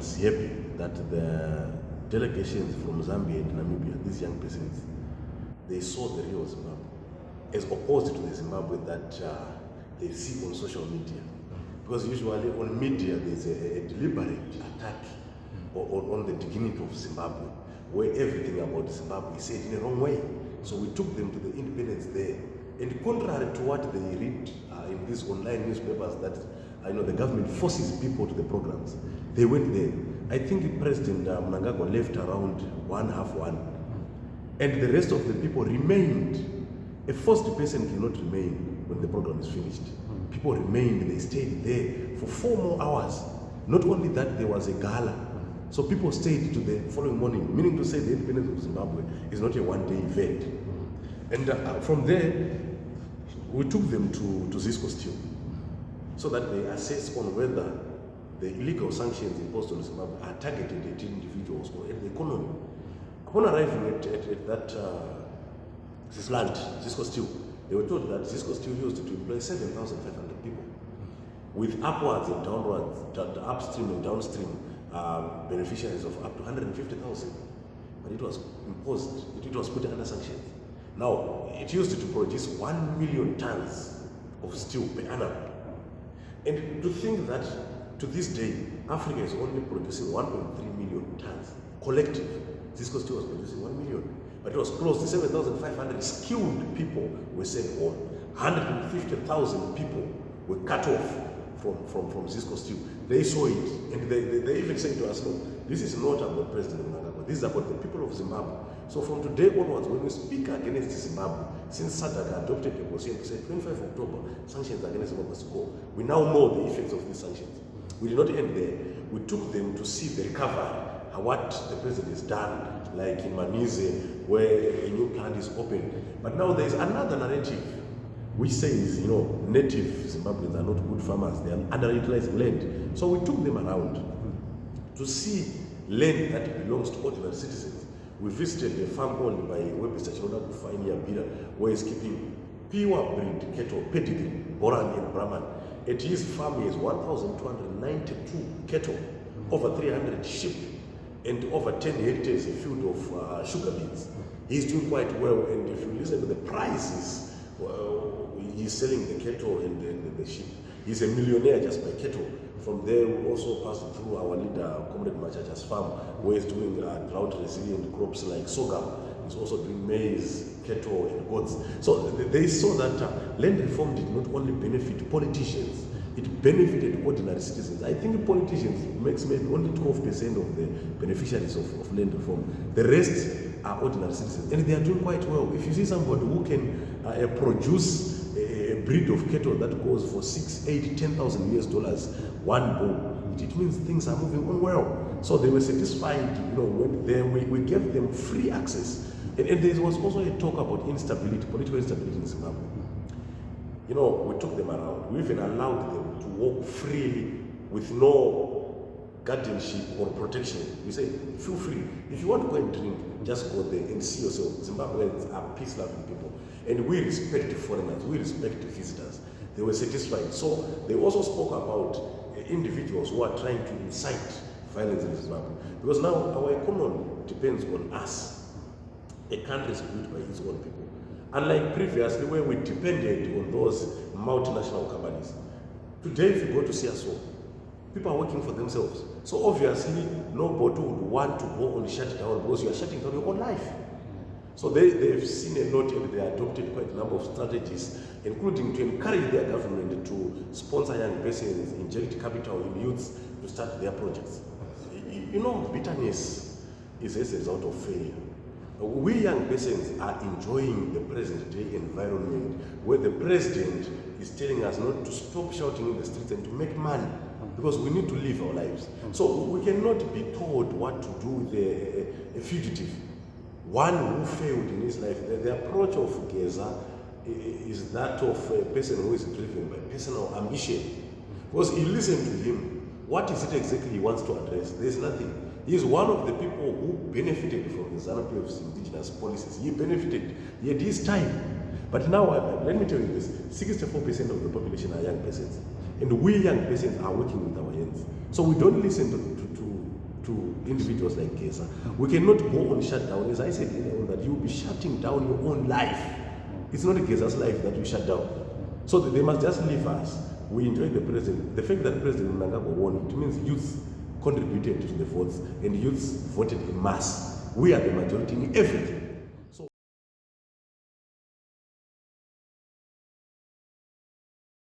was happy that the delegations from Zambia and Namibia, these young persons, they saw the real Zimbabwe, as opposed to the Zimbabwe that they see on social media. Because usually on media there's a deliberate attack on the dignity of Zimbabwe, where everything about Zimbabwe is said in the wrong way. So we took them to the independence there. And contrary to what they read in these online newspapers that I know the government forces people to the programs, they went there. I think President Mnangagwa left around 1:30, and the rest of the people remained. A forced person cannot remain when the program is finished. People remained, they stayed there for 4 more hours. Not only that, there was a gala. So people stayed to the following morning, meaning to say the independence of Zimbabwe is not a one-day event. And from there, we took them to Zisco Steel so that they assess on whether the illegal sanctions imposed on Zimbabwe are targeted at individuals or at the economy. Upon arriving at this land, Zisco Steel, they were told that Zisco Steel used to employ 7,500 people, with upwards and downwards, upstream and downstream beneficiaries of up to 150,000. But it was imposed, it was put under sanctions. Now, it used to produce 1 million tons of steel per annum. And to think that to this day, Africa is only producing 1.3 million tons. Collective, Zisco Steel was producing 1 million. But it was close to 7,500 skilled people were sent home. 150,000 people were cut off from Zisco Steel. They saw it, and they even said to us, no, this is not about President Mnangagwa, this is about the people of Zimbabwe. So from today onwards, when we speak against Zimbabwe, since SADC adopted the policy to say 25 October, sanctions against Zimbabwe must go, we now know the effects of these sanctions. We did not end there. We took them to see the recovery, what the president has done, like in Madzimure, where a new plant is open. But now there is another narrative which says, native Zimbabweans are not good farmers, they are underutilizing land. So we took them around to see land that belongs to ordinary citizens. We visited a farm owned by Webster Chiroda Kufa in Yabira, where he's keeping pure breed cattle, pedigree, Boran and Brahman. At his farm, he has 1,292 cattle, over 300 sheep, and over 10 hectares a field of sugar beets. He's doing quite well, and if you listen to the prices, he's selling the cattle and the sheep. He's a millionaire just by cattle. From there, we also passed through our leader, Comrade Machacha's farm, where he's doing drought-resilient crops like sorghum. He's also doing maize, cattle, and goats. So they saw that land reform did not only benefit politicians, it benefited ordinary citizens. I think politicians makes maybe only 12% of the beneficiaries of land reform. The rest are ordinary citizens, and they are doing quite well. If you see somebody who can produce a breed of cattle that goes for $6, $8, $10,000 one bull, it means things are moving on well. So they were satisfied, when we gave them free access. And there was also a talk about instability, political instability in Zimbabwe. We took them around. We even allowed them to walk freely with no guardianship or protection. We say, feel free. If you want to go and drink, just go there and see yourself. Zimbabweans are peace-loving people. And we respect foreigners, we respect visitors. They were satisfied. So they also spoke about individuals who are trying to incite violence in Zimbabwe. Because now our economy depends on us. A country is built by its own people. Unlike previously where we depended on those multinational companies. Today if you go to CSO, people are working for themselves. So obviously nobody would want to go on shutdown because you are shutting down your own life. So they've seen a lot and they adopted quite a number of strategies, including to encourage their government to sponsor young persons, inject capital in youths to start their projects. Bitterness is a result of failure. We young persons are enjoying the present day environment where the president is telling us not to stop shouting in the streets and to make money because we need to live our lives. So we cannot be told what to do with a fugitive. One who failed in his life. The approach of Geza is that of a person who is driven by personal ambition. Because you listen to him, what is it exactly he wants to address? There's nothing. He is one of the people who benefited from the Zanu PF's indigenous policies. He benefited. He had his time. But now, let me tell you this, 64% of the population are young persons. And we young persons are working with our hands. So we don't listen to individuals like Geza. We cannot go on shutdown. As I said earlier on, that you'll be shutting down your own life. It's not a Geza's life that you shut down. So they must just leave us. We enjoy the president. The fact that President Mnangagwa won, it means youth contributed to the votes and youths voted in mass. We are the majority in everything.